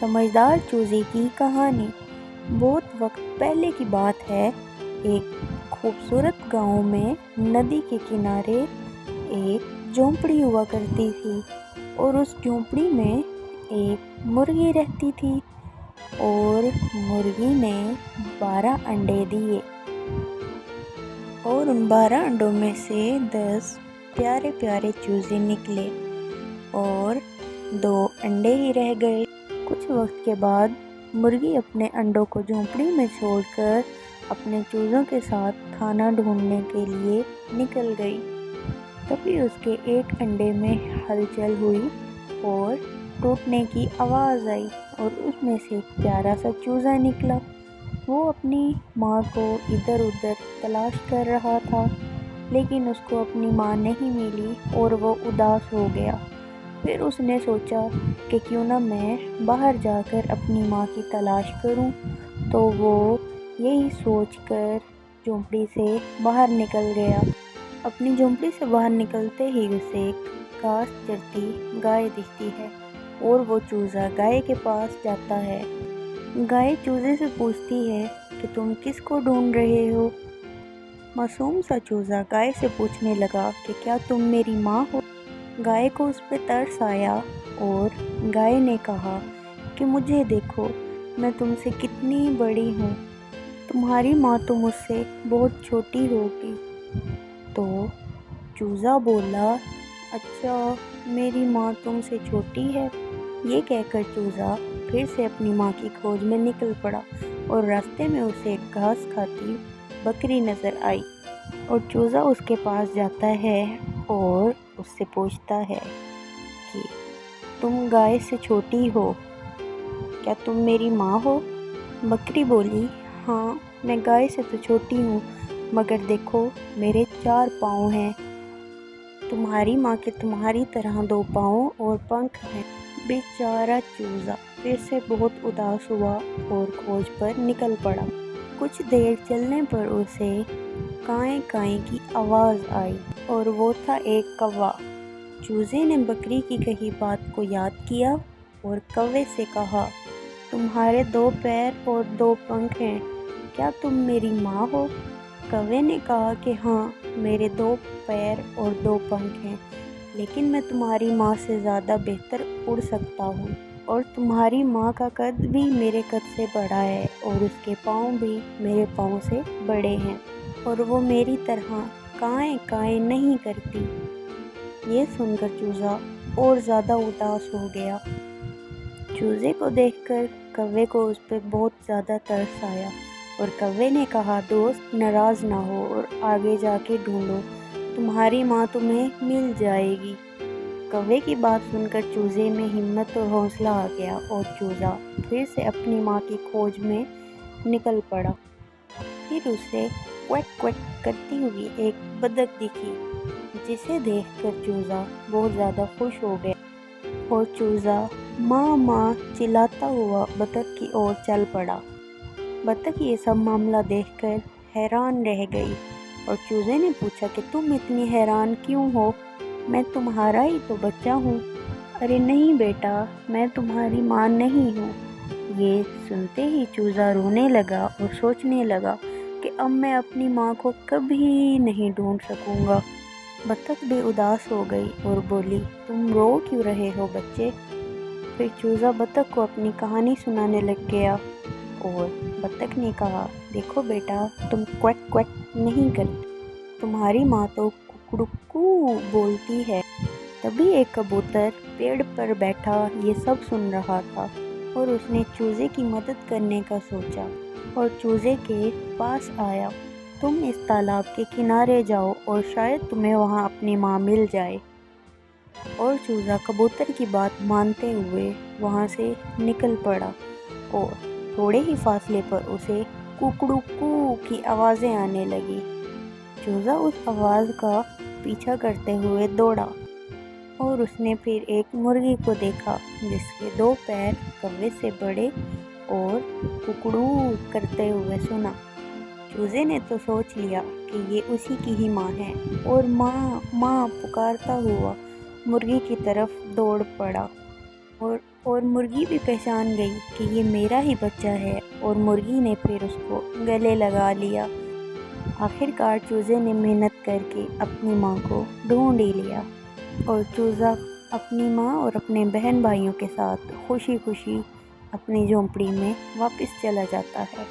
سمجھدار چوزے کی کہانی۔ بہت وقت پہلے کی بات ہے، ایک خوبصورت گاؤں میں ندی کے کنارے ایک جھونپڑی ہوا کرتی تھی، اور اس جھونپڑی میں ایک مرغی رہتی تھی، اور مرغی نے 12 انڈے دیے، اور ان 12 انڈوں میں سے 10 پیارے پیارے چوزے نکلے اور 2 انڈے ہی رہ گئے۔ کچھ وقت کے بعد مرغی اپنے انڈوں کو جھونپڑی میں چھوڑ کر اپنے چوزوں کے ساتھ کھانا ڈھونڈنے کے لیے نکل گئی۔ تبھی اس کے ایک انڈے میں ہلچل ہوئی اور ٹوٹنے کی آواز آئی، اور اس میں سے ایک پیارا سا چوزا نکلا۔ وہ اپنی ماں کو ادھر ادھر تلاش کر رہا تھا، لیکن اس کو اپنی ماں نہیں ملی اور وہ اداس ہو گیا۔ پھر اس نے سوچا کہ کیوں نہ میں باہر جا کر اپنی ماں کی تلاش کروں، تو وہ یہی سوچ کر جھونپڑی سے باہر نکل گیا۔ اپنی جھونپڑی سے باہر نکلتے ہی اسے ایک گھاس چرتی گائے دکھتی ہے، اور وہ چوزا گائے کے پاس جاتا ہے۔ گائے چوزے سے پوچھتی ہے کہ تم کس کو ڈھونڈ رہے ہو؟ معصوم سا چوزا گائے سے پوچھنے لگا کہ کیا تم میری ماں ہو؟ گائے کو اس پہ ترس آیا، اور گائے نے کہا کہ مجھے دیکھو، میں تم سے کتنی بڑی ہوں، تمہاری ماں تو مجھ سے بہت چھوٹی ہوگی۔ تو چوزا بولا، اچھا میری ماں تم سے چھوٹی ہے؟ یہ کہہ کر چوزا پھر سے اپنی ماں کی کھوج میں نکل پڑا، اور راستے میں اسے ایک گھاس کھاتی بکری نظر آئی، اور چوزا اس کے پاس جاتا ہے اور اس سے پوچھتا ہے کہ تم گائے سے چھوٹی ہو، کیا تم میری ماں ہو؟ بکری بولی، ہاں میں گائے سے تو چھوٹی ہوں، مگر دیکھو میرے 4 پاؤں ہیں، تمہاری ماں کے تمہاری طرح 2 پاؤں اور پنکھ ہیں۔ بیچارہ چوزا پھر سے بہت اداس ہوا اور کھوج پر نکل پڑا۔ کچھ دیر چلنے پر اسے کائیں کائیں کی آواز آئی، اور وہ تھا ایک کوا۔ چوزے نے بکری کی کہی بات کو یاد کیا اور کوے سے کہا، تمہارے 2 پیر اور 2 پنکھ ہیں، کیا تم میری ماں ہو؟ کوے نے کہا کہ ہاں میرے 2 پیر اور 2 پنکھ ہیں، لیکن میں تمہاری ماں سے زیادہ بہتر اڑ سکتا ہوں، اور تمہاری ماں کا قد بھی میرے قد سے بڑا ہے، اور اس کے پاؤں بھی میرے پاؤں سے بڑے ہیں، اور وہ میری طرح کائیں کائیں نہیں کرتی۔ یہ سن کر چوزا اور زیادہ اداس ہو گیا۔ چوزے کو دیکھ کر کوے کو اس پہ بہت زیادہ ترس آیا، اور کوے نے کہا، دوست ناراض نہ ہو اور آگے جا کے ڈھونڈو، تمہاری ماں تمہیں مل جائے گی۔ کوے کی بات سن کر چوزے میں ہمت اور حوصلہ آ گیا، اور چوزا پھر سے اپنی ماں کی کھوج میں نکل پڑا۔ پھر اسے کویک کویک کرتی ہوئی ایک بطخ دکھی، جسے دیکھ کر چوزا بہت زیادہ خوش ہو گیا، اور چوزا ماں ماں چلاتا ہوا بطخ کی اور چل پڑا۔ بطخ یہ سب معاملہ دیکھ کر حیران رہ گئی، اور چوزے نے پوچھا کہ تم اتنی حیران کیوں ہو؟ میں تمہارا ہی تو بچہ ہوں۔ ارے نہیں بیٹا، میں تمہاری ماں نہیں ہوں۔ یہ سنتے ہی چوزا رونے لگا اور سوچنے لگا کہ اب میں اپنی ماں کو کبھی نہیں ڈھونڈ سکوں گا۔ بطخ بھی اداس ہو گئی اور بولی، تم رو کیوں رہے ہو بچے؟ پھر چوزا بطخ کو اپنی کہانی سنانے لگ گیا، اور بطخ نے کہا، دیکھو بیٹا، تم کویک کویک نہیں کرتے، تمہاری ماں تو ککڑکو بولتی ہے۔ تبھی ایک کبوتر پیڑ پر بیٹھا یہ سب سن رہا تھا، اور اس نے چوزے کی مدد کرنے کا سوچا، اور چوزے کے پاس آیا، تم اس تالاب کے کنارے جاؤ اور شاید تمہیں وہاں اپنی ماں مل جائے۔ اور چوزا کبوتر کی بات مانتے ہوئے وہاں سے نکل پڑا، اور تھوڑے ہی فاصلے پر اسے ککڑکو کی آوازیں آنے لگی۔ چوزا اس آواز کا پیچھا کرتے ہوئے دوڑا، اور اس نے پھر ایک مرغی کو دیکھا جس کے 2 پیر کوے سے بڑے اور ککڑو کرتے ہوئے سنا۔ چوزے نے تو سوچ لیا کہ یہ اسی کی ہی ماں ہے، اور ماں ماں پکارتا ہوا مرغی کی طرف دوڑ پڑا، اور اور مرغی بھی پہچان گئی کہ یہ میرا ہی بچہ ہے، اور مرغی نے پھر اس کو گلے لگا لیا۔ آخر کار چوزے نے محنت کر کے اپنی ماں کو ڈھونڈ ہی لیا، اور چوزا اپنی ماں اور اپنے بہن بھائیوں کے ساتھ خوشی خوشی اپنی جھونپڑی میں واپس چلا جاتا ہے۔